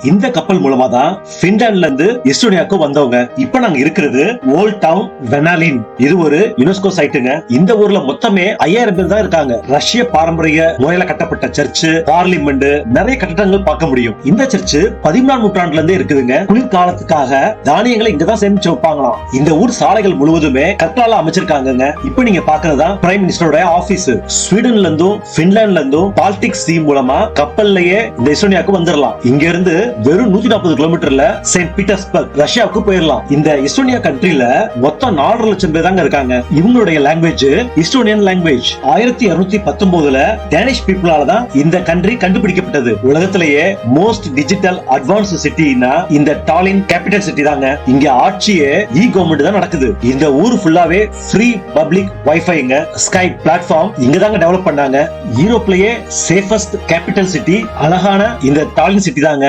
இந்த கப்பல் மூலமா தான் பின்லாந்துல இருந்து எஸ்டோனியாவுக்கு வந்தவங்க. இப்ப நாங்க இருக்கிறது ஓல்ட் டவுன் வெனாலின். இது ஒரு யுனெஸ்கோ சைட்டுங்க. இந்த ஊர்ல மொத்தமே 5000 பேர் தான் இருக்காங்க. ரஷ்ய பாரம்பரிய முறையில கட்டப்பட்ட சர்ச், பார்லிமெண்ட், நிறைய கட்டடங்கள் பார்க்க முடியும். இந்த சர்ச் 14ஆம் நூற்றாண்டுல இருந்தே இருக்குதுங்க. குளிர்காலத்துக்காக தானியங்களை இங்கதான் சேமிச்சு வைப்பாங்களாம். இந்த ஊர் சாலைகள் முழுவதுமே கற்களால அமைச்சிருக்காங்க. இப்ப நீங்க பாக்குறதா பிரைம் மினிஸ்டரோட ஆபீஸ். ஸ்வீடன்ல இருந்தும் பின்லாந்துல இருந்தும் பால்டிக் சி மூலமா கப்பல்லையே இந்த எஸ்டோனியாவுக்கு வந்துடலாம். இங்க இருந்து வெறும் 140 கிலோமீட்டர்ல செயின்ட் பீட்டர்ஸ்பர்க் ரஷ்யாவுக்கு போயிடலாம். இந்த எஸ்டோனியா கண்ட்ரில மொத்தம் 4.5 லட்சம் பேர் தாங்க இருக்காங்க. இவங்களுடைய லாங்குவேஜ் எஸ்டோனியன் லாங்குவேஜ். 1219ல டேனிஷ் பீப்புளால தான் இந்த கண்ட்ரி கண்டுபிடிக்கப்பட்டது. உலகத்திலேயே மோஸ்ட் டிஜிட்டல் அட்வான்ஸ் சிட்டினா இந்த டாலின் கேபிட்டல் சிட்டி தாங்க. இங்க ஆட்சியே இ கவர்மெண்ட் தான் நடக்குது. இந்த ஊர் ஃபுல்லாவே ஃப்ரீ பப்ளிக் வைஃபைங்க. ஸ்கைப் பிளாட்ஃபார்ம் இங்க தாங்க டெவலப் பண்ணாங்க. யூரோப்லயே சேஃபஸ்ட் கேபிட்டல் சிட்டி அழகான இந்த டாலின் சிட்டி தாங்க.